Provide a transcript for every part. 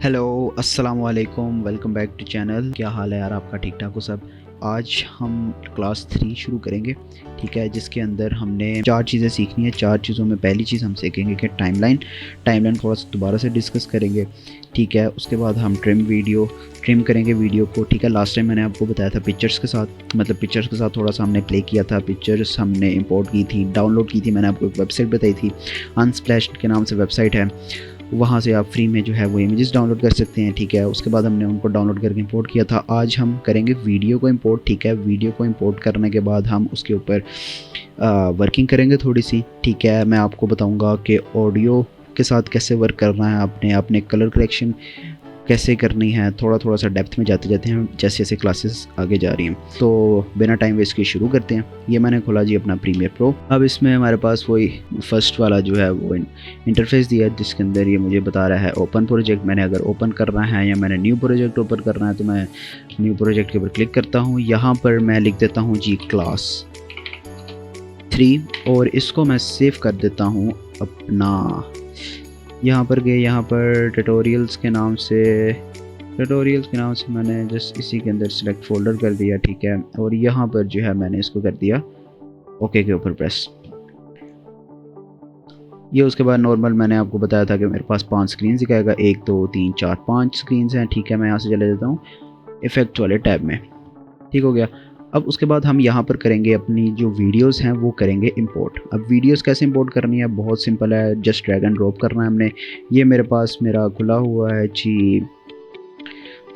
Hello अस्सलाम वालेकुम, welcome back to channel. क्या हाल है यार आपका? ठीक ठाक हो सब? आज हम क्लास 3 शुरू करेंगे, ठीक है, जिसके अंदर हमने 4 चीज़ें सीखनी है। 4 चीज़ों में पहली चीज़ हम सीखेंगे कि टाइमलाइन थोड़ा सा दोबारा से डिस्कस करेंगे, ठीक है। उसके बाद हम ट्रिम करेंगे वीडियो को, ठीक है। लास्ट टाइम मैंने आपको बताया था पिक्चर्स के साथ थोड़ा सा हमने प्ले किया था। पिक्चर्स हमने इंपोर्ट की थी, डाउनलोड की थी। मैंने आपको एक वेबसाइट बताई थी, अनस्प्लैश के नाम से वेबसाइट है। वहाँ से आप फ्री में जो है वो इमेजेस डाउनलोड कर सकते हैं, ठीक है। उसके बाद हमने उनको डाउनलोड करके इंपोर्ट किया था। आज हम करेंगे वीडियो को इंपोर्ट, ठीक है। वीडियो को इंपोर्ट करने के बाद हम उसके ऊपर वर्किंग करेंगे थोड़ी सी, ठीक है। मैं आपको बताऊंगा कि ऑडियो के साथ कैसे वर्क करना है, अपने कलर करेक्शन कैसे करनी है। थोड़ा सा डेप्थ में जाते जाते हैं जैसे जैसे क्लासेस आगे जा रही हैं। तो बिना टाइम वेस्ट के शुरू करते हैं। ये मैंने खोला जी अपना प्रीमियर प्रो। अब इसमें हमारे पास वही फर्स्ट वाला जो है वो इंटरफेस दिया है, जिसके अंदर ये मुझे बता रहा है ओपन प्रोजेक्ट। मैंने अगर ओपन करना है या मैंने न्यू प्रोजेक्ट ओपन करना है तो मैं न्यू प्रोजेक्ट के ऊपर क्लिक करता हूँ। यहाँ पर मैं लिख देता हूँ जी क्लास 3 और इसको मैं सेव कर देता हूँ अपना। यहाँ पर गए, यहाँ पर ट्यूटोरियल्स के नाम से मैंने जस्ट इसी के अंदर सेलेक्ट फोल्डर कर दिया, ठीक है। और यहाँ पर जो है मैंने इसको कर दिया ओके के ऊपर प्रेस। ये उसके बाद नॉर्मल मैंने आपको बताया था कि मेरे पास 5 स्क्रीन दिखाएगा, 1 2 3 4 5 स्क्रीन हैं, ठीक है। मैं यहाँ से चले जाता हूँ इफेक्ट वाले टैब में, ठीक हो गया। अब उसके बाद हम यहाँ पर करेंगे अपनी जो वीडियोस हैं वो करेंगे इंपोर्ट। अब वीडियोस कैसे इंपोर्ट करनी है, बहुत सिंपल है, जस्ट ड्रैग एंड ड्रॉप करना है हमने। ये मेरे पास मेरा खुला हुआ है जी,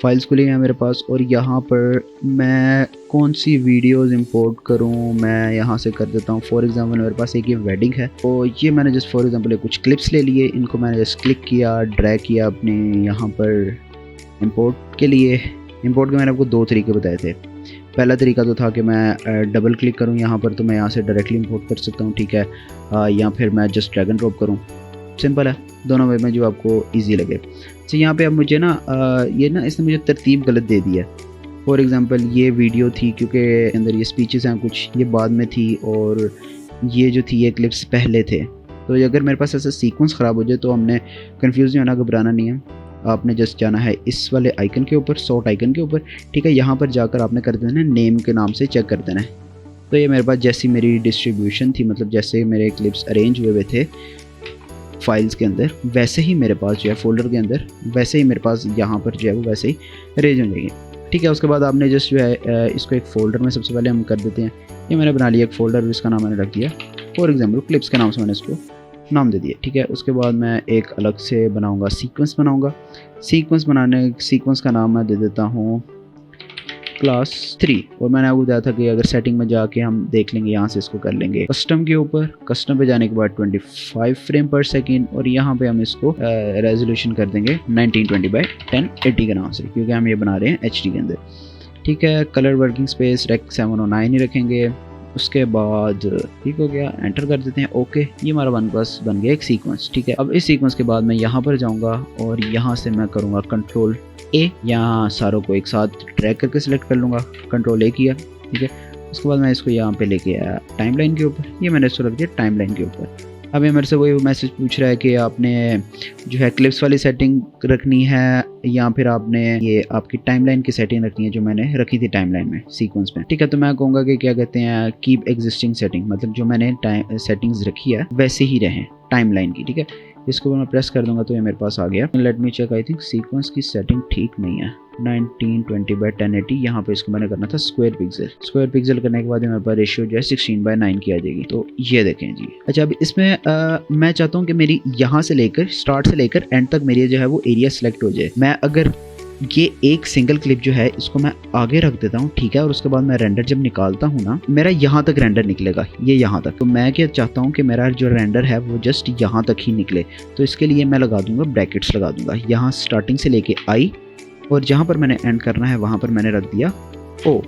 फाइल्स खुली हैं मेरे पास। और यहाँ पर मैं कौन सी वीडियोस इंपोर्ट करूँ, मैं यहाँ से कर देता हूँ। फॉर एग्जांपल मेरे पास एक ये वेडिंग है, तो ये मैंने जस्ट फॉर एग्जांपल कुछ क्लिप्स ले लिए, इनको मैंने जस्ट क्लिक किया, ड्रैग किया अपने यहाँ पर इंपोर्ट के लिए। इंपोर्ट के मैंने आपको 2 तरीके बताए थे। पहला तरीका तो था कि मैं डबल क्लिक करूं यहाँ पर, तो मैं यहाँ से डायरेक्टली इंपोर्ट कर सकता हूँ, ठीक है। या फिर मैं जस्ट ड्रैग एंड ड्रॉप करूँ, सिंपल है। दोनों वे में जो आपको इजी लगे। तो यहाँ पे अब मुझे ना ये ना इसने मुझे तरतीब गलत दे दी है। फॉर एग्जांपल ये वीडियो थी, क्योंकि अंदर ये स्पीचेस हैं कुछ, ये बाद में थी, और ये जो थी ये क्लिप्स पहले थे। तो अगर मेरे पास ऐसा सीक्वेंस ख़राब हो जाए तो हमने कन्फ्यूज़ नहीं होना, घबराना नहीं है। आपने जस्ट जाना है इस वाले आइकन के ऊपर, सॉर्ट आइकन के ऊपर, ठीक है। यहाँ पर जाकर आपने कर देना है नेम के नाम से चेक कर देना है। तो ये मेरे पास जैसी मेरी डिस्ट्रीब्यूशन थी, मतलब जैसे मेरे क्लिप्स अरेंज हुए थे फाइल्स के अंदर, वैसे ही मेरे पास जो है फोल्डर के अंदर, वैसे ही मेरे पास यहाँ पर जो है वो वैसे ही अरेंज हो जाएंगे, ठीक है। उसके बाद आपने जस्ट जो है इसको एक फ़ोल्डर में सबसे पहले हम कर देते हैं। ये मैंने बना लिया एक फ़ोल्डर, इसका नाम मैंने रख दिया फॉर एग्जाम्पल क्लिप्स के नाम से मैंने इसको नाम दे दिया, ठीक है। उसके बाद मैं एक अलग से बनाऊंगा, सीक्वेंस का नाम मैं दे देता हूँ क्लास 3। और मैंने आपको बताया था कि अगर सेटिंग में जाके हम देख लेंगे, यहाँ से इसको कर लेंगे कस्टम के ऊपर। कस्टम पे जाने के बाद 25 फ्रेम पर सेकेंड, और यहाँ पे हम इसको रेजोल्यूशन कर देंगे 1920x1080 के नाम से, क्योंकि हम ये बना रहे हैं HD के अंदर, ठीक है। कलर वर्किंग स्पेस रेक 709 ही रखेंगे। उसके बाद ठीक हो गया, एंटर कर देते हैं, ओके। ये हमारा बन गया एक सीक्वेंस, ठीक है। अब इस सीक्वेंस के बाद मैं यहाँ पर जाऊँगा और यहाँ से मैं करूँगा कंट्रोल A, यहाँ सारों को एक साथ ड्रैग करके सिलेक्ट कर लूँगा, कंट्रोल A किया, ठीक है। उसके बाद मैं इसको यहाँ पे लेके आया टाइमलाइन के ऊपर, ये मैंने इसको रख दिया टाइमलाइन के ऊपर। अब ये मेरे से वही मैसेज पूछ रहा है कि आपने जो है क्लिप्स वाली सेटिंग रखनी है या फिर आपने ये आपकी टाइमलाइन की सेटिंग रखनी है, जो मैंने रखी थी टाइमलाइन में सीक्वेंस में, ठीक है। तो मैं कहूँगा कि क्या कहते हैं कीप एग्जिस्टिंग सेटिंग, मतलब जो मैंने सेटिंग्स रखी है वैसे ही रहें टाइमलाइन की, ठीक है। इसको मैं प्रेस कर दूंगा तो ये मेरे पास आ गया। Let me check, I think sequence की सेटिंग ठीक नहीं है। 1920x1080, यहाँ पे इसको मैंने करना था स्क्वायर पिक्सल करने के बाद मेरे पास रेशियो जो है 16:9 की आ जाएगी। तो ये देखें जी। अच्छा, अब इसमें मैं चाहता हूँ कि मेरी यहाँ से लेकर स्टार्ट से लेकर एंड तक मेरी जो है वो एरिया सेलेक्ट हो जाए। मैं अगर ये एक सिंगल क्लिप जो है इसको मैं आगे रख देता हूँ, ठीक है। और उसके बाद मैं रेंडर जब निकालता हूँ ना, मेरा यहाँ तक रेंडर निकलेगा, ये यहाँ तक। तो मैं क्या चाहता हूँ कि मेरा जो रेंडर है वो जस्ट यहाँ तक ही निकले। तो इसके लिए मैं लगा दूंगा ब्रैकेट्स लगा दूंगा, यहाँ स्टार्टिंग से लेके I, और जहाँ पर मैंने एंड करना है वहाँ पर मैंने रख दिया O,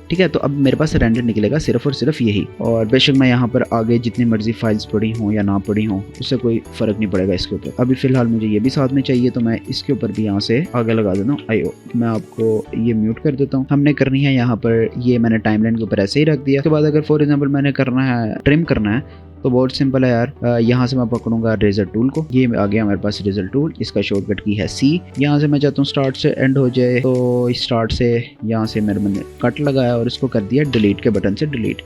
ठीक है। तो अब मेरे पास रेंडर निकलेगा सिर्फ और सिर्फ यही। और बेशक मैं यहाँ पर आगे जितनी मर्जी फाइल्स पड़ी हों या ना पड़ी हों, उससे कोई फ़र्क नहीं पड़ेगा इसके ऊपर। अभी फ़िलहाल मुझे ये भी साथ में चाहिए, तो मैं इसके ऊपर भी यहाँ से आगे लगा देता हूँ IO। मैं आपको ये म्यूट कर देता हूँ। हमने करनी है यहाँ पर, ये मैंने टाइमलाइन के ऊपर ऐसे ही रख दिया। उसके बाद अगर फॉर एग्जाम्पल मैंने करना है ट्रिम करना है, तो बहुत सिंपल है यार। यहाँ से मैं पकड़ूंगा रेजर टूल को, ये आ गया हमारे पास रेजर टूल, इसका शॉर्टकट की है C। यहाँ से मैं चाहता हूँ स्टार्ट से एंड हो जाए, तो स्टार्ट से यहाँ से मैंने कट लगाया और इसको कर दिया डिलीट के बटन से डिलीट।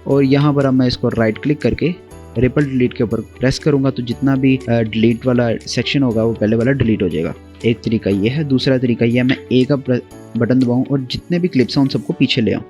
और यहाँ पर अब मैं इसको राइट क्लिक करके रिपल डिलीट के ऊपर प्रेस करूँगा तो जितना भी डिलीट वाला सेक्शन होगा वो पहले वाला डिलीट हो जाएगा। एक तरीका ये है। दूसरा तरीका ये है, मैं A का बटन दबाऊँ और जितने भी क्लिप्स हैं उन सबको पीछे ले आऊँ,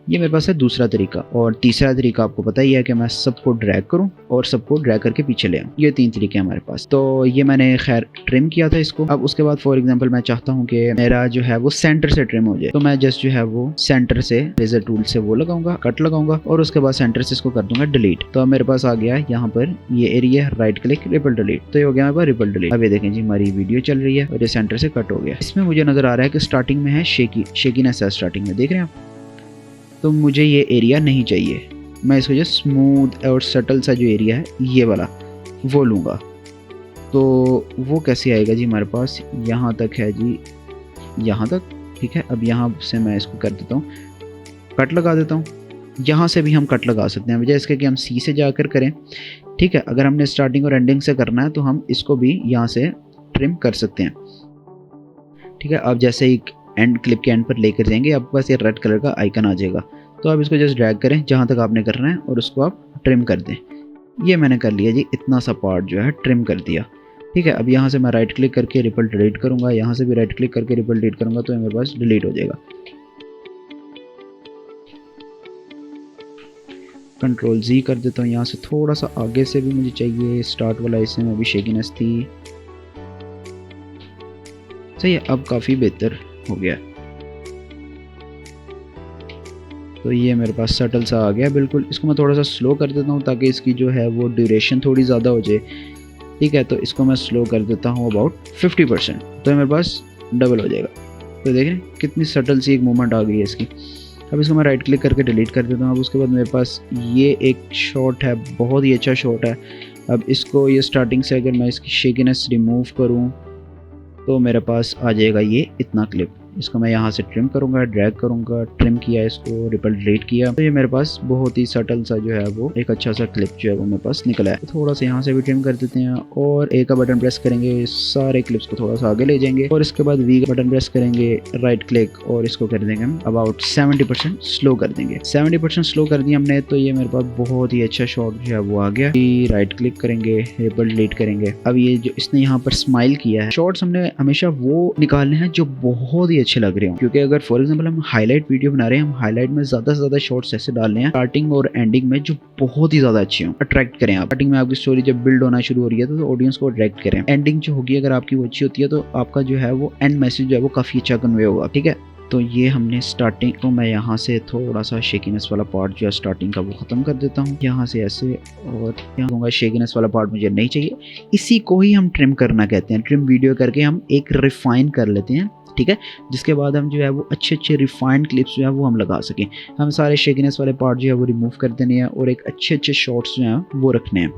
ये मेरे पास है दूसरा तरीका। और तीसरा तरीका आपको पता ही है कि मैं सबको ड्रैग करूं और सबको ड्रैग करके पीछे ले आऊं। ये 3 तरीके हैं हमारे पास। तो ये मैंने खैर ट्रिम किया था इसको। अब उसके बाद फॉर एग्जांपल मैं चाहता हूं कि मेरा जो है वो सेंटर से ट्रिम हो जाए, तो मैं जस्ट जो है वो सेंटर से रेजर टूल से वो लगाऊंगा, कट लगाऊंगा और उसके बाद सेंटर से इसको कर दूंगा डिलीट। तो अब मेरे पास आ गया है यहाँ पर ये area, right click ripple delete, तो ये हो गया मेरे पास रिपल डिलीट। अब ये देखें जी हमारी वीडियो चल रही है और ये सेंटर से कट हो गया। इसमें मुझे नजर आ रहा है कि स्टार्टिंग में है शेकीनेस है स्टार्टिंग में, देख रहे हैं आप। तो मुझे ये एरिया नहीं चाहिए, मैं इसको जो स्मूथ और सटल सा जो एरिया है ये वाला वो लूँगा। तो वो कैसे आएगा जी, हमारे पास यहाँ तक है जी, यहाँ तक, ठीक है। अब यहाँ से मैं इसको कर देता हूँ, कट लगा देता हूँ। यहाँ से भी हम कट लगा सकते हैं, वजह इसके कि हम C से जाकर करें, ठीक है। अगर हमने स्टार्टिंग और एंडिंग से करना है तो हम इसको भी यहाँ से ट्रिम कर सकते हैं, ठीक है। अब जैसे ही एंड क्लिप के एंड पर लेकर जाएंगे आपके पास ये रेड कलर का आइकन आ जाएगा, तो आप इसको जस्ट ड्रैग करें जहाँ तक आपने करना है और उसको आप ट्रिम कर दें। ये मैंने कर लिया जी, इतना सा पार्ट जो है ट्रिम कर दिया, ठीक है। अब यहाँ से मैं राइट क्लिक करके रिपल डिलीट करूँगा, यहाँ से भी राइट क्लिक करके रिपल डिलीट करूँगा तो मेरे पास डिलीट हो जाएगा। कंट्रोल Z कर देता हूँ। यहाँ से थोड़ा सा आगे से भी मुझे चाहिए, स्टार्ट वाला हिस्से में भी शेकीनेस थी, सही है। अब काफ़ी बेहतर हो गया, तो ये मेरे पास सटल सा आ गया बिल्कुल। इसको मैं थोड़ा सा स्लो कर देता हूँ ताकि इसकी जो है वो ड्यूरेशन थोड़ी ज़्यादा हो जाए, ठीक है। तो इसको मैं स्लो कर देता हूँ अबाउट 50%, तो मेरे पास डबल हो जाएगा। तो देख रहे हैं कितनी सटल सी एक मूवमेंट आ गई है इसकी। अब इसको मैं राइट क्लिक करके डिलीट कर देता हूँ। अब उसके बाद मेरे पास ये एक शॉट है, बहुत ही अच्छा शॉट है। अब इसको ये स्टार्टिंग से अगर मैं इसकी शेकीनेस रिमूव करूँ तो मेरे पास आ जाएगा ये इतना क्लिप। इसको मैं यहाँ से ट्रिम करूँगा, ड्रैग करूँगा, ट्रिम किया इसको, रिपल डिलीट किया, तो ये मेरे पास बहुत ही सटल सा जो है वो एक अच्छा सा क्लिप जो है वो मेरे पास निकला है। तो थोड़ा सा यहाँ से भी ट्रिम कर देते हैं और A का बटन प्रेस करेंगे, सारे क्लिप्स को थोड़ा सा आगे ले जाएंगे और इसके बाद V का बटन प्रेस करेंगे, राइट क्लिक, और इसको कर देंगे हम अबाउट 70% स्लो कर देंगे। 70% स्लो कर दिया हमने, तो ये मेरे पास बहुत ही अच्छा शॉट जो है वो आ गया। राइट क्लिक करेंगे, रिपल डिलीट करेंगे। अब ये जो इसने यहाँ पर स्माइल किया है, शॉट्स हमने हमेशा वो निकालने हैं जो बहुत ही अच्छे लग रहे हो, क्योंकि अगर फॉर एग्जांपल हम हाईलाइट वीडियो बना रहे हैं, हम हाईलाइट में ज्यादा से ज्यादा शॉट्स ऐसे डालने हैं स्टार्टिंग और एंडिंग में जो बहुत ही ज्यादा अच्छे हो, अट्रैक्ट करें। आप स्टार्टिंग में आपकी स्टोरी जब बिल्ड होना शुरू हो रही है तो ऑडियंस को अट्रैक्ट करें। एंडिंग जो होगी अगर आपकी वो अच्छी होती है तो आपका जो है वो एंड मैसेज जो है वो काफी अच्छा कन्वे होगा, ठीक है। तो ये हमने स्टार्टिंग, तो मैं यहाँ से थोड़ा सा शेकीनेस वाला पार्ट जो है स्टार्टिंग का वो खत्म कर देता हूँ यहाँ से ऐसे, और यहाँ शेकीनेस वाला पार्ट मुझे नहीं चाहिए। इसी को ही हम ट्रिम करना कहते हैं। ट्रिम वीडियो करके हम एक रिफाइन कर लेते हैं, ठीक है, जिसके बाद हम जो है वो अच्छे अच्छे रिफाइंड क्लिप्स जो है वो हम लगा सकें। हम सारे शेकीनेस वाले पार्ट जो है वो रिमूव कर देने हैं और एक अच्छे अच्छे शॉट्स जो हैं वो रखने हैं,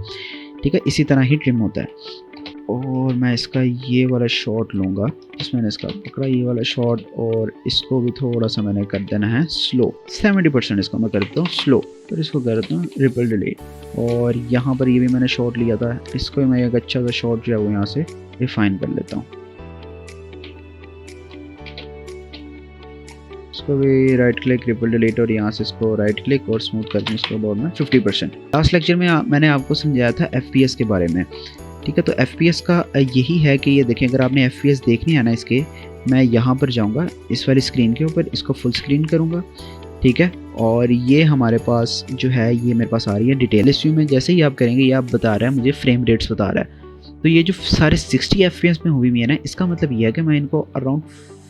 ठीक है। इसी तरह ही ट्रिम होता है। और मैं इसका ये वाला शॉट लूँगा, इसमें मैंने इसका पकड़ा ये वाला शॉट, और इसको भी थोड़ा सा मैंने कर देना है स्लो, 70% इसको मैं करता हूँ स्लो, फिर इसको करता हूँ रिपल डिलीट। और यहाँ पर ये भी मैंने शॉट लिया था, इसको मैं एक अच्छा सा शॉट जो है वो यहाँ से रिफाइन कर लेता हूँ। इसको भी राइट क्लिक, रिपल डिलीट, और यहाँ से इसको राइट क्लिक और स्मूथ कर दूँ इसको अबाउट में 50%। लास्ट लेक्चर में मैंने आपको समझाया था FPS के बारे में, ठीक है। तो FPS का यही है कि ये देखें, अगर आपने FPS देखनी है ना इसके, मैं यहाँ पर जाऊँगा इस वाली स्क्रीन के ऊपर, इसको फुल स्क्रीन करूँगा, ठीक है। और ये हमारे पास जो है ये मेरे पास आ रही है डिटेल। इस व्यू में जैसे ही आप करेंगे ये आप बता रहा है मुझे फ्रेम रेट्स बता रहा है। तो ये जो सारे 60 FPS में हुई हुई है ना, इसका मतलब ये है कि मैं इनको अराउंड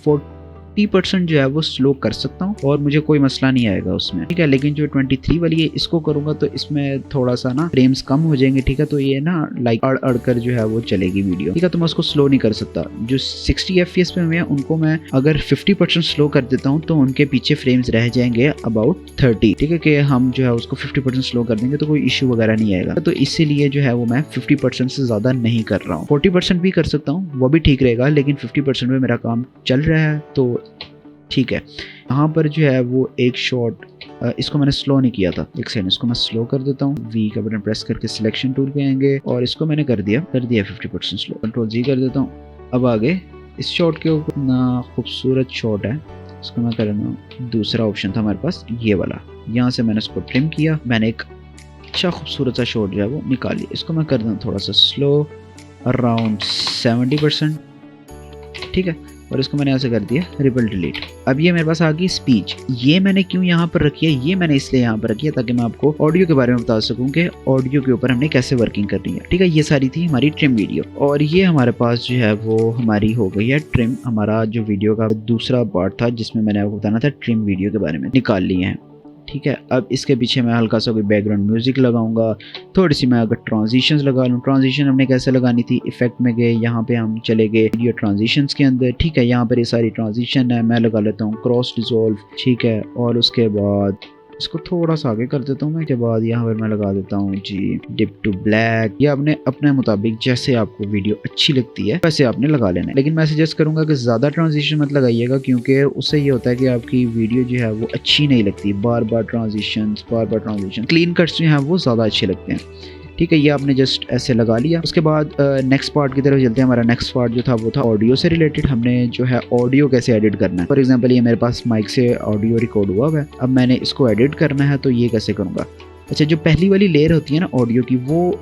40% जो है वो स्लो कर सकता हूँ और मुझे कोई मसला नहीं आएगा उसमें, ठीक है। लेकिन जो 23 वाली है इसको करूँगा तो इसमें थोड़ा सा ना फ्रेम्स कम हो जाएंगे, ठीक है। तो ये ना लाइक अड़ कर जो है वो चलेगी वीडियो, ठीक है। तो मैं उसको स्लो नहीं कर सकता। जो 60 FPS पे हुए हैं उनको मैं अगर 50% स्लो कर देता हूँ तो उनके पीछे फ्रेम्स रह जाएंगे अबाउट 30, ठीक है। कि हम जो है उसको 50% स्लो कर देंगे तो कोई इश्यू वगैरह नहीं आएगा। तो इसीलिए जो है वो मैं 50% से ज़्यादा नहीं कर रहा हूँ। 40% भी कर सकता हूँ, वो भी ठीक रहेगा, लेकिन 50% में मेरा काम चल रहा है तो ठीक है। यहाँ पर जो है वो एक शॉट इसको मैंने स्लो नहीं किया था, एक सेकंड, इसको मैं स्लो कर देता हूँ। वी का बटन प्रेस करके सिलेक्शन टूल पे आएंगे और इसको मैंने कर दिया 50% स्लो। कंट्रोल जी कर देता हूँ। अब आगे इस शॉट के ऊपर ना खूबसूरत शॉट है, इसको मैं कर रहा हूँ। दूसरा ऑप्शन था हमारे पास ये वाला, यहाँ से मैंने इसको ट्रिम किया, मैंने एक अच्छा खूबसूरत सा शॉट जो है वो निकाली। इसको मैं कर दूँ थोड़ा सा स्लो, अराउंड 70%, ठीक है। और इसको मैंने ऐसे कर दिया रिपल डिलीट। अब ये मेरे पास आ गई स्पीच। ये मैंने क्यों यहाँ पर रखी है, ये मैंने इसलिए यहाँ पर रखी है ताकि मैं आपको ऑडियो के बारे में बता सकूँ कि ऑडियो के ऊपर हमने कैसे वर्किंग करनी है, ठीक है। ये सारी थी हमारी ट्रिम वीडियो और ये हमारे पास जो है वो हमारी हो गई है ट्रिम। हमारा जो वीडियो का दूसरा पार्ट था जिसमें मैंने आपको बताना था ट्रिम वीडियो के बारे में, निकाल लिए हैं, ठीक है। अब इसके पीछे मैं हल्का सा कोई बैकग्राउंड म्यूजिक लगाऊंगा, थोड़ी सी मैं अगर ट्रांजिशंस लगा लूँ। ट्रांजिशन हमने कैसे लगानी थी, इफेक्ट में गए, यहाँ पे हम चले गए वीडियो ट्रांजिशंस के अंदर, ठीक है। यहाँ पर ये सारी ट्रांजिशन है, मैं लगा लेता हूँ क्रॉस डिसॉल्व, ठीक है। और उसके बाद इसको थोड़ा सा आगे कर देता हूँ मैं, के बाद यहाँ पर मैं लगा देता हूँ जी डिप टू ब्लैक। ये आपने अपने मुताबिक जैसे आपको वीडियो अच्छी लगती है वैसे आपने लगा लेना है, लेकिन मैं सजेस्ट करूंगा कि ज़्यादा ट्रांजिशन मत लगाइएगा क्योंकि उससे ये होता है कि आपकी वीडियो जो है वो अच्छी नहीं लगती। बार बार ट्रांजिशन, क्लीन कट्स जो हैं वो ज़्यादा अच्छे लगते हैं, ठीक है। ये आपने जस्ट ऐसे लगा लिया। उसके बाद नेक्स्ट पार्ट की तरफ चलते हैं। हमारा नेक्स्ट पार्ट जो था वो था ऑडियो से रिलेटेड। हमने जो है ऑडियो कैसे एडिट करना है। फॉर एग्जांपल ये मेरे पास माइक से ऑडियो रिकॉर्ड हुआ है, अब मैंने इसको एडिट करना है तो ये कैसे करूँगा। अच्छा, जो पहली वाली लेयर होती है ना ऑडियो की, वो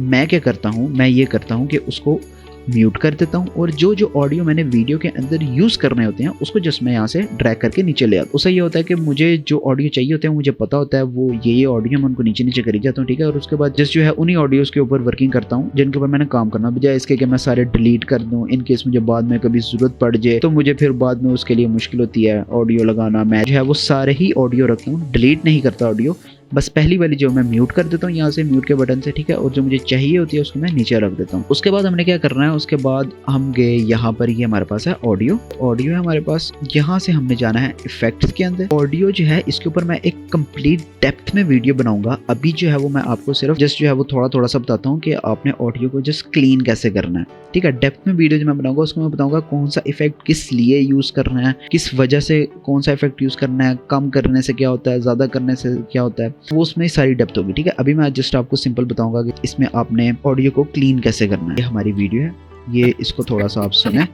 मैं क्या करता हूँ, मैं ये करता हूँ कि उसको म्यूट कर देता हूँ और जो ऑडियो मैंने वीडियो के अंदर यूज़ करने होते हैं उसको जस्ट मैं यहाँ से ड्रैग करके नीचे ले आता हूँ। उससे ये होता है कि मुझे जो ऑडियो चाहिए होते हैं मुझे पता होता है वो ये ऑडियो मैं उनको नीचे नीचे करी जाता हूँ, ठीक है। और उसके बाद जस्ट जो है उन्हीं ऑडियोज़ के ऊपर वर्किंग करता हूँ जिनके ऊपर मैंने काम करना, बजाय इसके कि मैं सारे डिलीट कर दूँ। इन केस मुझे बाद में कभी ज़रूरत पड़ जाए तो मुझे फिर बाद में उसके लिए मुश्किल होती है ऑडियो लगाना। मैं जो है वो सारे ही ऑडियो रखता हूँ, डिलीट नहीं करता ऑडियो, बस पहली वाली जो मैं म्यूट कर देता हूँ यहाँ से म्यूट के बटन से, ठीक है। और जो मुझे चाहिए होती है उसको मैं नीचे रख देता हूँ। उसके बाद हमने क्या करना है, उसके बाद हम गए यहाँ पर, ये हमारे पास है ऑडियो है हमारे पास। यहाँ से हमने जाना है इफेक्ट्स के अंदर। ऑडियो जो है इसके ऊपर मैं एक कंप्लीट डेप्थ में वीडियो बनाऊंगा। अभी जो है वो मैं आपको सिर्फ जस्ट जो है वो थोड़ा सा बताता हूँ कि आपने ऑडियो को जस्ट क्लीन कैसे करना है, ठीक है। डेप्थ में वीडियो जो मैं बनाऊंगा उसको मैं बताऊंगा कौन सा इफेक्ट किस लिए यूज करना है, किस वजह से कौन सा इफेक्ट यूज करना है, कम करने से क्या होता है, ज्यादा करने से क्या होता है, वो उसमें सारी डेप्थ होगी, ठीक है। अभी मैं जस्ट आपको सिंपल बताऊंगा कि इसमें आपने ऑडियो को क्लीन कैसे करना है। ये हमारी वीडियो है, ये इसको थोड़ा सा आप सुने।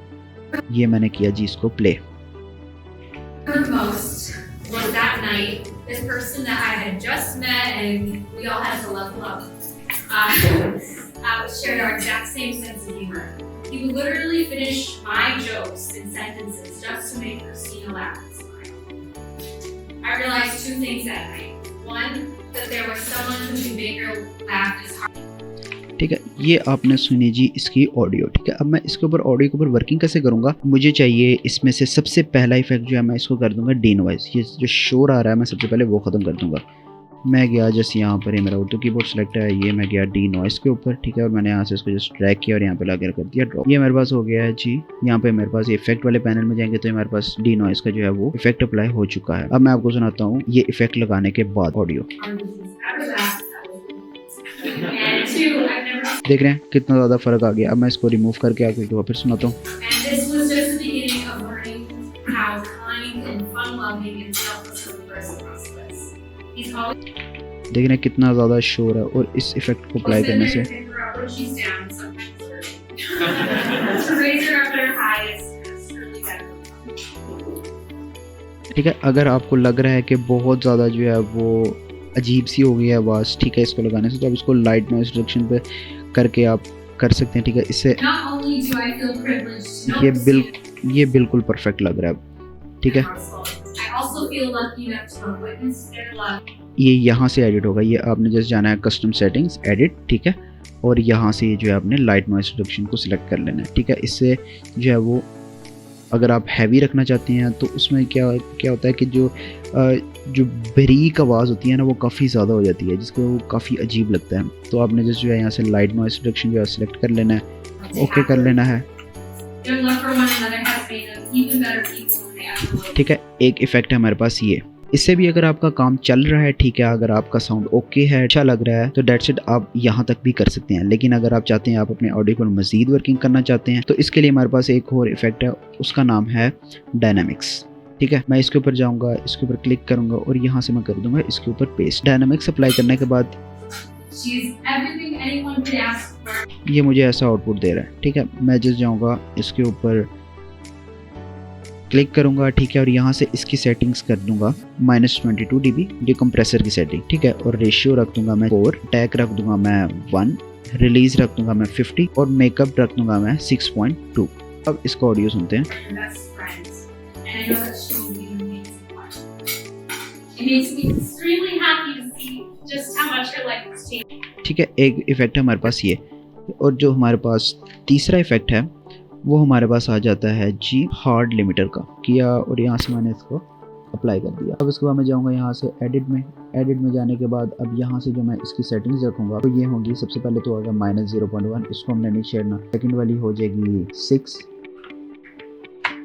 ये मैंने किया जी इसको play. shared our exact same sense of humor. He would literally finish my jokes in sentences just to make Christina laugh and smile. I realized two things that night. One, that there was someone who could make her laugh as hard. ठीक है, ये आपने सुनी जी इसकी audio, ठीक है। अब मैं इसके ऊपर ऑडियो के ऊपर वर्किंग कैसे करूंगा, मुझे चाहिए इसमें से सबसे पहला इफेक्ट जो है मैं इसको कर दूंगा डीनॉइज। ये जो शोर आ रहा है मैं सबसे पहले वो ख़त्म कर दूंगा। मैं गया जस्ट यहाँ पर, ये मेरा उर्दू कीबोर्ड सेलेक्ट है, ये मैं गया डी नॉइस के ऊपर, ठीक है। और मैंने यहाँ से इसको जस्ट ड्रैग किया और यहाँ पे लाकर कर दिया ड्रॉप। ये मेरे पास हो गया है जी। यहाँ पे मेरे पास इफेक्ट वाले पैनल में जाएंगे तो हमारे पास डी नॉइस का जो है वो इफेक्ट अप्लाई हो चुका है। अब मैं आपको सुनाता हूँ ये इफेक्ट लगाने के बाद ऑडियो। देख रहे हैं कितना ज़्यादा फ़र्क आ गया। अब मैं इसको रिमूव करके आपको एक बार फिर सुनाता हूँ। देख रहे हैं कितना ज़्यादा शोर है और इस इफेक्ट को अप्लाई करने से ठीक है। अगर आपको लग रहा है कि बहुत ज़्यादा जो है वो अजीब सी हो गई है आवाज़, ठीक है, इसको लगाने से, तो आप इसको लाइट नॉइस रिडक्शन पे करके आप कर सकते हैं, ठीक है। इससे ये बिल्कुल परफेक्ट लग रहा है, ठीक है। ये यहाँ से एडिट होगा, ये आपने जस्ट जाना है कस्टम सेटिंग्स एडिट, ठीक है। और यहाँ से जो है आपने लाइट नॉइस रिडक्शन को सिलेक्ट कर लेना है, ठीक है। इससे जो है वो अगर आप हैवी रखना चाहते हैं तो उसमें क्या होता है कि जो बारीक आवाज़ होती है ना वो काफ़ी ज़्यादा हो जाती है, जिसको वो काफ़ी अजीब लगता है। तो आपने जस्ट जो है यहाँ से लाइट नॉइस रिडक्शन जो है सिलेक्ट कर लेना है, ओके कर लेना है, ठीक है। एक इफेक्ट है हमारे पास ये, इससे भी अगर आपका काम चल रहा है, ठीक है, अगर आपका साउंड ओके है, अच्छा लग रहा है, तो डेट्स इट, आप यहाँ तक भी कर सकते हैं। लेकिन अगर आप चाहते हैं आप अपने ऑडियो को मज़ीद वर्किंग करना चाहते हैं तो इसके लिए हमारे पास एक और इफेक्ट है, उसका नाम है डायनामिक्स, ठीक है। मैं इसके ऊपर जाऊंगा, इसके ऊपर क्लिक करूंगा और यहाँ से मैं कर दूंगा इसके ऊपर पेस्ट। डायनामिक्स अप्लाई करने के बाद She's everything anyone could ask for. ये मुझे ऐसा आउटपुट दे रहा है, ठीक है। मैं जस्ट जाऊंगा इसके ऊपर क्लिक करूंगा, ठीक है, और यहाँ से इसकी सेटिंग्स कर दूंगा -22 dB, ये कंप्रेसर की सेटिंग, ठीक है। और रेशियो रख दूंगा मैं 4, टैग रख दूंगा मैं 1, रिलीज रख दूंगा मैं 50 और मेकअप रख दूंगा मैं 6.2। अब इसका ऑडियो सुनते हैं। Your best friends, and I know that she will be an amazing one. It makes me extremely happy to see just how much her life has changed. ठीक है, एक इफेक्ट है हमारे पास ये, और जो हमारे पास तीसरा इफेक्ट है वो हमारे पास आ जाता है जी हार्ड लिमिटर का किया, और यहाँ से मैंने इसको अप्लाई कर दिया। अब इसके बाद मैं जाऊँगा यहाँ से एडिट में जाने के बाद अब यहाँ से जो मैं इसकी सेटिंग्स रखूँगा तो ये होंगी, सबसे पहले तो होगा -0.1, इसको हमने नहीं छेड़ना। सेकंड वाली हो जाएगी 6,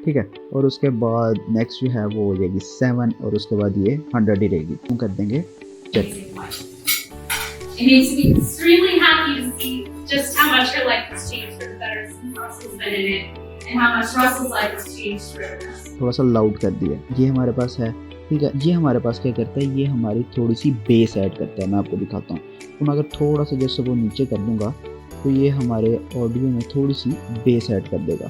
ठीक है, और उसके बाद नेक्स्ट जो है वो हो जाएगी 7 और उसके बाद ये 100 ही रहेगी। हम कर देंगे check. Amazing life. It makes me extremely happy to see just how much her life has changed for the better since Russell's been in it, and how much Russell's life has changed for us. थोड़ा सा loud कर दिया, ये हमारे पास है, ठीक है। ये हमारे पास क्या करता है, ये हमारी थोड़ी सी बेस ऐड करता है। मैं आपको दिखाता हूँ, तो मैं अगर थोड़ा सा जैसे वो नीचे कर दूंगा तो ये हमारे ऑडियो में थोड़ी सी बेस ऐड कर देगा।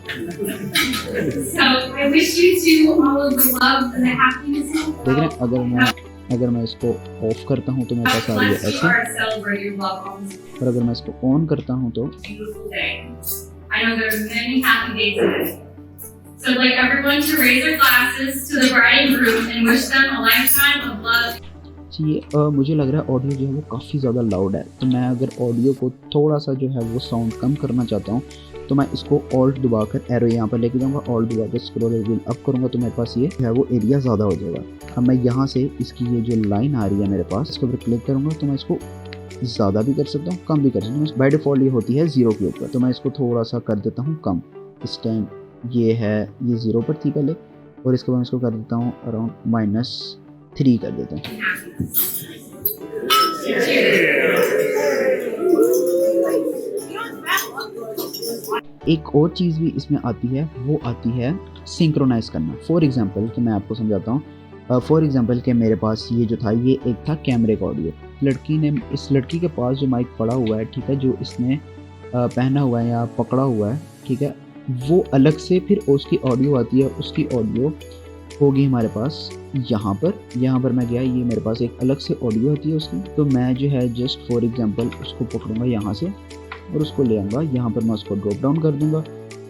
So I wish you two all of the love and the happiness. देख रहे हैं, अगर मैं इसको ऑफ करता हूँ तो मेरे पास आ रही है Let's ऐसे, are celebrate your love on this और अगर मैं इसको ऑन करता हूँ तो beautiful day. I know there's many happy days ahead. So I'd like everyone to raise their glasses to the bride and groom and wish them a lifetime of love. ये मुझे लग रहा है ऑडियो जो है वो काफ़ी ज़्यादा लाउड है, तो मैं अगर ऑडियो को थोड़ा सा जो है वो साउंड कम करना चाहता हूँ तो मैं इसको ऑल्ट दबाकर एरो यहाँ पर लेके जाऊँगा, ऑल्ट दबाकर स्क्रॉलर व्हील अप करूँगा तो मेरे पास ये जो है वो एरिया ज़्यादा हो जाएगा। अब मैं यहाँ से इसकी ये जो लाइन आ रही है मेरे पास, इसके ऊपर क्लिक करूँगा तो मैं इसको ज़्यादा भी कर सकता हूँ, कम भी कर सकता हूँ। बाय डिफ़ॉल्ट ये होती है 0 के ऊपर, तो मैं इसको थोड़ा सा कर देता हूँ कम। इस टाइम ये है, ये 0 पर थी पहले, और इसके बाद इसको कर देता हूँ अराउंड -3 कर देता हूँ। एक और चीज़ भी इसमें आती है, वो आती है सिंक्रोनाइज करना। फॉर एग्जांपल कि मैं आपको समझाता हूँ, फॉर एग्जांपल कि मेरे पास ये जो था ये एक था कैमरे का ऑडियो। इस लड़की के पास जो माइक पड़ा हुआ है, ठीक है, जो इसने पहना हुआ है या पकड़ा हुआ है, ठीक है, वो अलग से फिर उसकी ऑडियो आती है। उसकी ऑडियो होगी हमारे पास यहाँ पर मैं गया, ये मेरे पास एक अलग से ऑडियो होती है उसकी। तो मैं जो है जस्ट फॉर एग्जांपल उसको पकड़ूंगा यहाँ से और उसको ले आऊँगा यहाँ पर, मैं उसको ड्रॉप डाउन कर दूंगा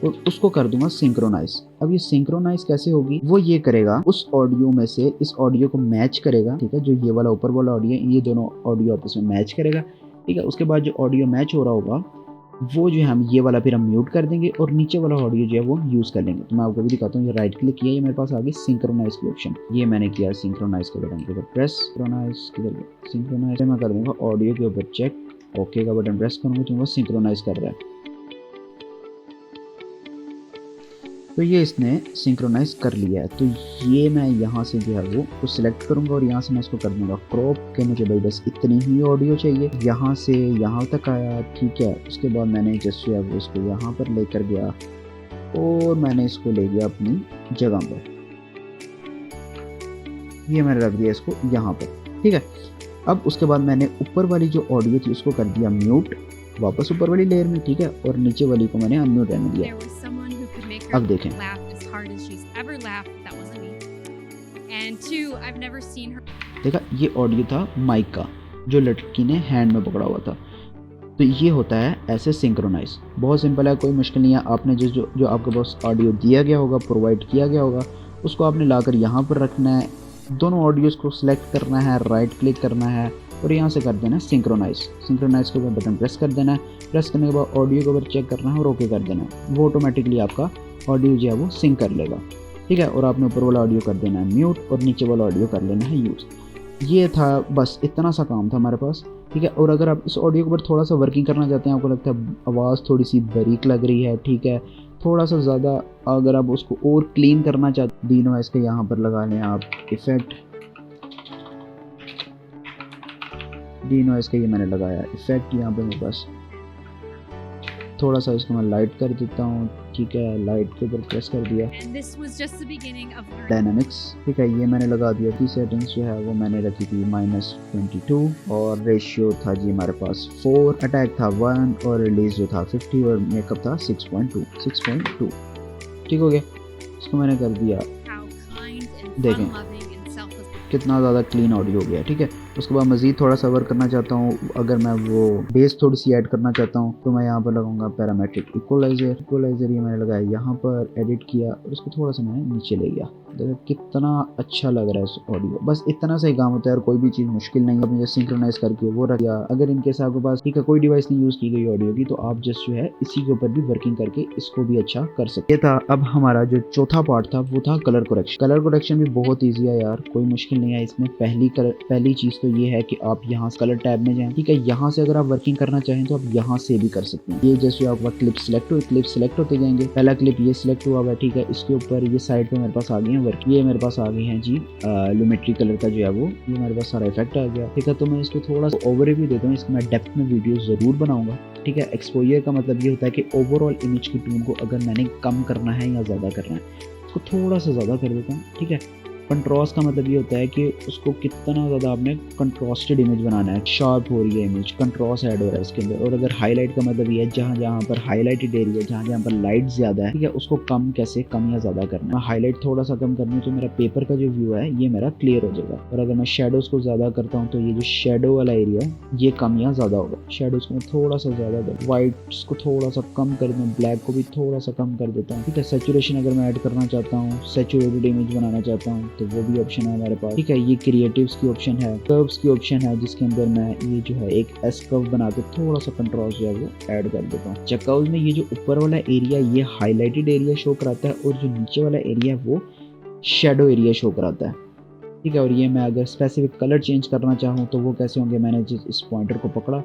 और उसको कर दूंगा सिंक्रोनाइज। अब ये सिंक्रोनाइज कैसे होगी, वो ये करेगा उस ऑडियो में से इस ऑडियो को मैच करेगा, ठीक है, जो ये वाला ऊपर वाला ऑडियो है, ये दोनों ऑडियो आपस में मैच करेगा, ठीक है। उसके बाद जो ऑडियो मैच हो रहा होगा वो जो है हम ये वाला फिर हम म्यूट कर देंगे और नीचे वाला ऑडियो जो है वो यूज़ कर लेंगे। तो मैं आपको भी दिखाता हूँ, ये राइट क्लिक किया, ये मेरे पास आ गई सिंक्रोनाइज की ऑप्शन, ये मैंने किया सिंक्रोनाइज के बटन के ऊपर प्रेस, सिंक्रोनाइज मैं कर दूँगा ऑडियो के ऊपर चेक, ओके का बटन प्रेस करूँगा तो वो सिंक्रोनाइज कर रहा है। तो ये इसने सिंक्रोनाइज कर लिया है। तो ये मैं यहाँ से जो है वो सिलेक्ट करूँगा और यहाँ से मैं इसको कर दूँगा क्रॉप, कि मुझे भाई बस इतनी ही ऑडियो चाहिए, यहाँ से यहाँ तक आया, ठीक है। उसके बाद मैंने जस्ट जो है वो इसको यहाँ पर लेकर गया और मैंने इसको ले गया अपनी जगह पर, ये मैंने रख दिया इसको यहाँ पर, ठीक है। अब उसके बाद मैंने ऊपर वाली जो ऑडियो थी उसको कर दिया म्यूट, वापस ऊपर वाली लेयर में, ठीक है, और नीचे वाली को मैंने अनम्यूट रहने दिया। अब देखें, देखा, ये ऑडियो था माइक का जो लड़की ने हैंड में पकड़ा हुआ था। तो ये होता है ऐसे सिंक्रोनाइज, बहुत सिंपल है, कोई मुश्किल नहीं है। आपने जो आपके पास ऑडियो दिया गया होगा, प्रोवाइड किया गया होगा, उसको आपने लाकर यहाँ पर रखना है, दोनों ऑडियोज़ को सिलेक्ट करना है, राइट क्लिक करना है और यहाँ से कर देना है सिंक्रोनाइज के ऊपर बटन प्रेस कर देना है। प्रेस करने के बाद ऑडियो को ऊपर चेक करना है और ओके कर देना है, वो ऑटोमेटिकली आपका ऑडियो जो है वो सिंक कर लेगा, ठीक है। और आपने ऊपर वाला ऑडियो कर देना है म्यूट और नीचे वाला ऑडियो कर लेना है यूज़। ये था, बस इतना सा काम था हमारे पास, ठीक है। और अगर आप इस ऑडियो के ऊपर थोड़ा सा वर्किंग करना चाहते हैं, आपको लगता है आवाज़ थोड़ी सी बारीक लग रही है, ठीक है, थोड़ा सा ज़्यादा अगर आप उसको और क्लीन करना चाहते, डी नॉइज़ के यहाँ पर लगा लें आप इफ़ेक्ट, डी नॉइज़ का ये मैंने लगाया इफ़ेक्ट यहाँ पे मेरे पास, थोड़ा सा इसको मैं लाइट कर देता हूँ, ठीक है, लाइट के ऊपर प्रेस कर दिया, And this was just the beginning of learning. Dynamics, ठीक है, ये मैंने लगा दिया थी। सेटिंग्स जो है वो मैंने रखी थी -22 और रेशियो था जी हमारे पास 4, अटैक था 1 और रिलीज जो था 50 और मेकअप था 6.2। ठीक हो गया, इसको मैंने कर दिया। How kind and देखें। fun-loving and selfless. कितना ज़्यादा क्लीन ऑडियो हो गया। ठीक है, उसके बाद मज़ीद थोड़ा सा वर्क करना चाहता हूँ, अगर मैं वो बेस थोड़ी सी ऐड करना चाहता हूँ तो मैं यहाँ पर लगाऊंगा पैरामेट्रिक इक्वलाइजर ये मैंने लगाया यहाँ पर, एडिट किया और उसको थोड़ा सा मैंने नीचे ले गया। देखो कितना अच्छा लग रहा है ऑडियो, बस इतना सा ही काम होता है और कोई भी चीज़ मुश्किल नहीं है। अपने जैसे सिंक्रोनाइज करके वो रख दिया। अगर इनके साथ आपके पास ठीक है कोई डिवाइस नहीं यूज़ की गई ऑडियो की, तो आप जस्ट जो है इसी के ऊपर भी वर्किंग करके इसको भी अच्छा कर सकते। ये था अब हमारा जो चौथा पार्ट था वो था कलर करेक्शन। कलर करेक्शन भी बहुत ईजी है यार, कोई मुश्किल नहीं है इसमें। पहली चीज़ तो ये है कि आप यहाँ कलर टैब में जाएं, ठीक है, यहाँ से अगर आप वर्किंग करना चाहें तो आप यहाँ से भी कर सकते हैं। ये जैसे आपका क्लिप सेलेक्ट होते जाएंगे, पहला क्लिप ये सिलेक्ट हुआ हुआ है, ठीक है, इसके ऊपर ये साइड पे मेरे पास आ गई है वर्क, ये मेरे पास आ गई हैं जी लुमेट्री कलर का जो है वो, ये मेरे पास सारा इफेक्ट आ गया। ठीक है, तो मैं इसको थोड़ा सा ओवरव्यू देता हूँ, इसको मैं डेप्थ में वीडियो ज़रूर बनाऊंगा। ठीक है, एक्सपोजर का मतलब ये होता है कि ओवरऑल इमेज की टून को अगर मैंने कम करना है या ज़्यादा करना है, उसको थोड़ा सा ज़्यादा कर देता हूँ। ठीक है, कंट्रास्ट का मतलब ये होता है कि उसको कितना ज़्यादा आपने कंट्रास्टेड इमेज बनाना है, शार्प हो रही है इमेज, कंट्रास्ट ऐड हो रहा है इसके अंदर। और अगर हाईलाइट का मतलब ये है जहाँ जहाँ पर हाईलाइटेड एरिया, जहाँ जहाँ पर लाइट ज़्यादा है, ठीक है, उसको कम या ज़्यादा करना है। हाईलाइट थोड़ा सा कम करनी है तो मेरा पेपर का जो व्यू है ये मेरा क्लियर हो जाएगा। और अगर मैं शेडोज़ को ज़्यादा करता हूँ तो ये जो शेडो वाला एरिया है ये कम या ज़्यादा होगा। शेडोज़ को मैं थोड़ा सा ज़्यादा कर, वाइट्स को थोड़ा सा कम कर दूँ, ब्लैक को भी थोड़ा सा कम कर देता हूँ। ठीक है, सेचुरेशन अगर मैं ऐड करना चाहता हूँ, सेचुरेटेड इमेज बनाना चाहता हूँ तो वो भी ऑप्शन है हमारे पास। ठीक है, ये क्रिएटिव्स की ऑप्शन है, कर्व्स की ऑप्शन है, जिसके अंदर मैं ये जो है एक एस कर्व बना के थोड़ा सा कंट्रास्ट जो है वो ऐड कर देता हूँ। चेकआउट में ये जो ऊपर वाला एरिया ये हाईलाइटेड एरिया शो कराता है और जो नीचे वाला एरिया है वो शेडो एरिया शो कराता है। ठीक है, और ये मैं अगर स्पेसिफिक कलर चेंज करना चाहूँ तो वो कैसे होंगे, मैंने जिस इस पॉइंटर को पकड़ा,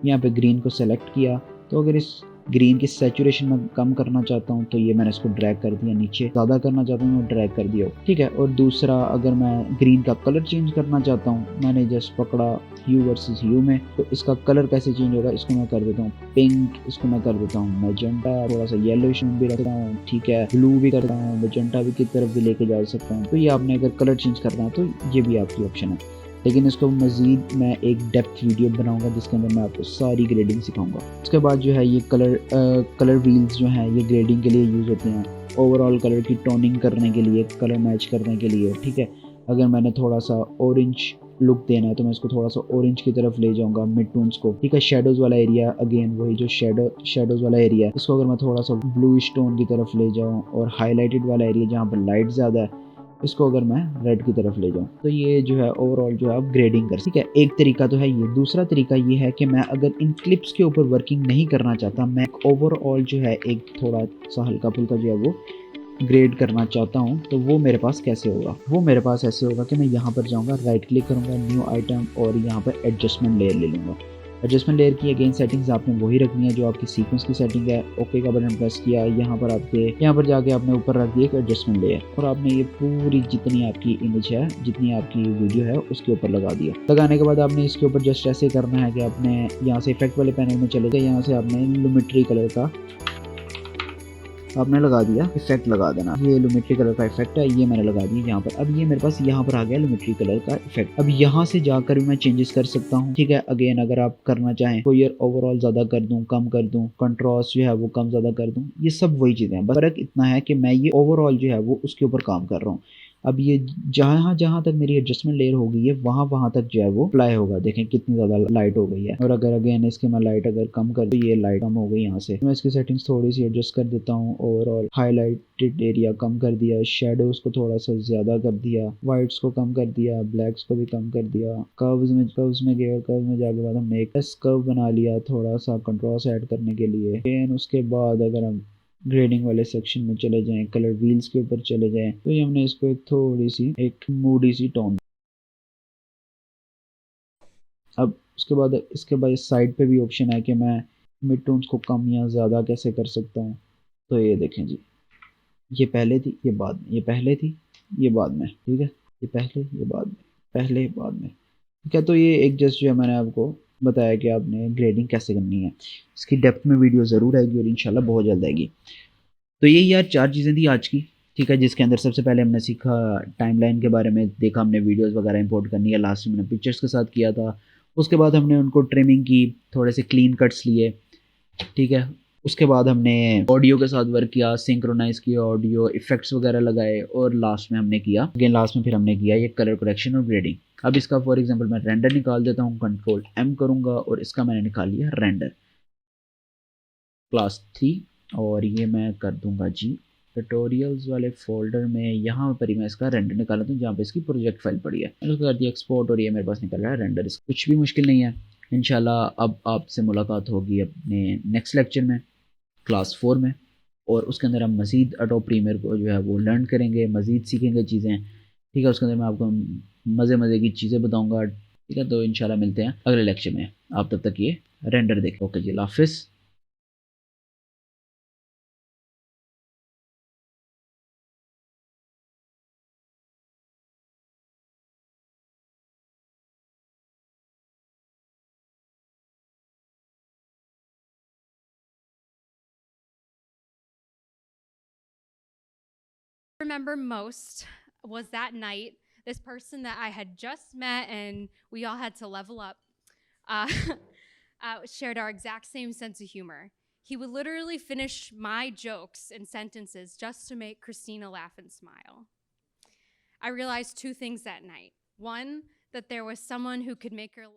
यहाँ पे ग्रीन को सेलेक्ट किया, तो अगर इस ग्रीन की सैचुरेशन में कम करना चाहता हूँ तो ये मैंने इसको ड्रैग कर दिया नीचे, ज़्यादा करना चाहता हूँ मैं ड्रैग कर दिया। ठीक है, और दूसरा अगर मैं ग्रीन का कलर चेंज करना चाहता हूँ, मैंने जस्ट पकड़ा ह्यू वर्सेस ह्यू में, तो इसका कलर कैसे चेंज होगा, इसको मैं कर देता हूँ पिंक, इसको मैं कर देता हूँ मैजेंटा, थोड़ा सा येलोइश भी रखता हूँ। ठीक है, ब्लू भी करता हूँ, मैजेंटा भी की तरफ भी लेके जा सकता हूँ। तो ये आपने अगर कलर चेंज करना है तो ये भी आपकी ऑप्शन है, लेकिन इसको मज़ीद मैं एक डेप्थ वीडियो बनाऊंगा जिसके अंदर मैं आपको सारी ग्रेडिंग सिखाऊंगा। उसके बाद जो है ये कलर व्हील्स जो हैं ये ग्रेडिंग के लिए यूज़ होते हैं, ओवरऑल कलर की टोनिंग करने के लिए, कलर मैच करने के लिए। ठीक है, अगर मैंने थोड़ा सा ऑरेंज लुक देना है तो मैं इसको थोड़ा सा ऑरेंज की तरफ ले जाऊंगा, मिड टोन्स को। ठीक है, शेडोज़ वाला एरिया अगेन वही जो शेडोज़ वाला एरिया है, इसको अगर मैं थोड़ा सा ब्लूइश टोन की तरफ ले जाऊँ, और हाईलाइटेड वाला एरिया जहाँ पर लाइट ज़्यादा है इसको अगर मैं रेड की तरफ ले जाऊं, तो ये जो है ओवरऑल जो है आप ग्रेडिंग कर। ठीक है, एक तरीका तो है ये। दूसरा तरीका ये है कि मैं अगर इन क्लिप्स के ऊपर वर्किंग नहीं करना चाहता, मैं ओवरऑल जो है एक थोड़ा सा हल्का फुल्का जो है वो ग्रेड करना चाहता हूँ, तो वो मेरे पास कैसे होगा, वो मेरे पास ऐसे होगा कि मैं यहाँ पर जाऊँगा, राइट क्लिक करूँगा, न्यू आइटम, और यहाँ पर एडजस्टमेंट लेयर ले लूँगा। एडजस्टमेंट लेयर की अगेन सेटिंग्स आपने वही रखनी है जो आपकी सीक्वेंस की सेटिंग है। ओके का बटन प्रेस किया, यहाँ पर जाके आपने ऊपर रख दिया एक एडजस्टमेंट लेयर, और आपने ये पूरी जितनी आपकी इमेज है, जितनी आपकी वीडियो है उसके ऊपर लगा दिया। लगाने के बाद आपने इसके ऊपर जस्ट ऐसे करना है कि आपने यहाँ से इफेक्ट वाले पैनल में चले गए, यहाँ से आपने लुमेट्री कलर का आपने लगा दिया, इफेक्ट लगा देना। ये लुमेट्री कलर का इफेक्ट है, ये मैंने लगा दिया यहाँ पर। अब ये मेरे पास यहाँ पर आ गया लुमेट्री कलर का इफेक्ट। अब यहाँ से जाकर भी मैं चेंजेस कर सकता हूँ। ठीक है, अगेन अगर आप करना चाहें तो ये ओवरऑल ज्यादा कर दूं, कम कर दूं, कंट्रास्ट जो है वो कम ज्यादा कर दूं, ये सब वही चीजें हैं, बस फर्क इतना है कि मैं ये ओवरऑल जो है वो उसके ऊपर काम कर रहा हूँ। अब ये जहाँ जहाँ तक मेरी एडजस्टमेंट लेयर हो गई है वहाँ तक जो है वो अप्लाई होगा। देखें कितनी ज़्यादा लाइट हो गई है। और अगर अगेन इसके मैं लाइट अगर कम कर तो ये लाइट कम हो गई यहाँ से। मैं इसकी सेटिंग्स थोड़ी सी एडजस्ट कर देता हूँ। ओवरऑल हाईलाइटेड एरिया कम कर दिया, शेडोज को थोड़ा सा ज़्यादा कर दिया, वाइट्स को कम कर दिया, ब्लैक्स को भी कम कर दिया। कर्व्स में गए और कर्व में जाके बाद हमने एक कर्व बना लिया थोड़ा सा कंट्रास्ट ऐड करने के लिए। देन उसके बाद अगर हम ग्रेडिंग वाले सेक्शन में चले जाएं, कलर व्हील्स के ऊपर चले जाएं, तो ये हमने इसको एक थोड़ी सी एक मूडी सी टोन। अब इसके बाद साइड पे भी ऑप्शन है कि मैं मिड टोन्स को कम या ज़्यादा कैसे कर सकता हूँ। तो ये देखें जी, ये पहले थी, ये बाद में, ये पहले थी, ये बाद में। ठीक है, ये पहले, ये बाद में, पहले बाद में। ठीक है, तो ये एक जस्ट जो है मैंने आपको बताया कि आपने ग्रेडिंग कैसे करनी है। इसकी डेप्थ में वीडियो ज़रूर आएगी और इंशाल्लाह बहुत जल्द आएगी। तो यही यार 4 चीज़ें थी आज की, ठीक है, जिसके अंदर सबसे पहले हमने सीखा टाइमलाइन के बारे में, देखा हमने वीडियोस वगैरह इंपोर्ट करनी है, लास्ट में हमने पिक्चर्स के साथ किया था। उसके बाद हमने उनको ट्रिमिंग की, थोड़े से क्लीन कट्स लिए, ठीक है। उसके बाद हमने ऑडियो के साथ वर्क किया, सिंक्रोनाइज़ किया ऑडियो, इफ़ेक्ट्स वगैरह लगाए, और लास्ट में हमने किया अगेन लास्ट में फिर हमने किया ये कलर करेक्शन और ग्रेडिंग। अब इसका फॉर एग्जांपल मैं रेंडर निकाल देता हूँ, कंट्रोल M करूँगा और इसका मैंने निकाल लिया रेंडर क्लास 3, और ये मैं कर दूंगा जी ट्यूटोरियल्स वाले फोल्डर में, यहाँ पर ही मैं इसका रेंडर निकाला हूँ जहाँ पे इसकी प्रोजेक्ट फाइल पड़ी है। मैंने उसको कर दिया एक्सपोर्ट, और ये मेरे पास निकल रहा है रेंडर। कुछ भी मुश्किल नहीं है। इंशाल्लाह अब आपसे मुलाकात होगी अपने नेक्स्ट लेक्चर में, क्लास 4 में, और उसके अंदर हम मज़ीद एडोब प्रीमियर को जो है वो लर्न करेंगे, मज़ीद सीखेंगे चीज़ें, ठीक है। उसके अंदर मैं आपको मज़े की चीज़ें बताऊँगा, ठीक है। तो इंशाल्लाह मिलते हैं अगले लेक्चर में। आप तब तक ये रेंडर देखें। ओके जी, अल्लाह हाफिज़। Remember most was that night, this person that I had just met and we all had to level up, uh, shared our exact same sense of humor. He would literally finish my jokes and sentences just to make Christina laugh and smile. I realized two things that night. One, that there was someone who could make her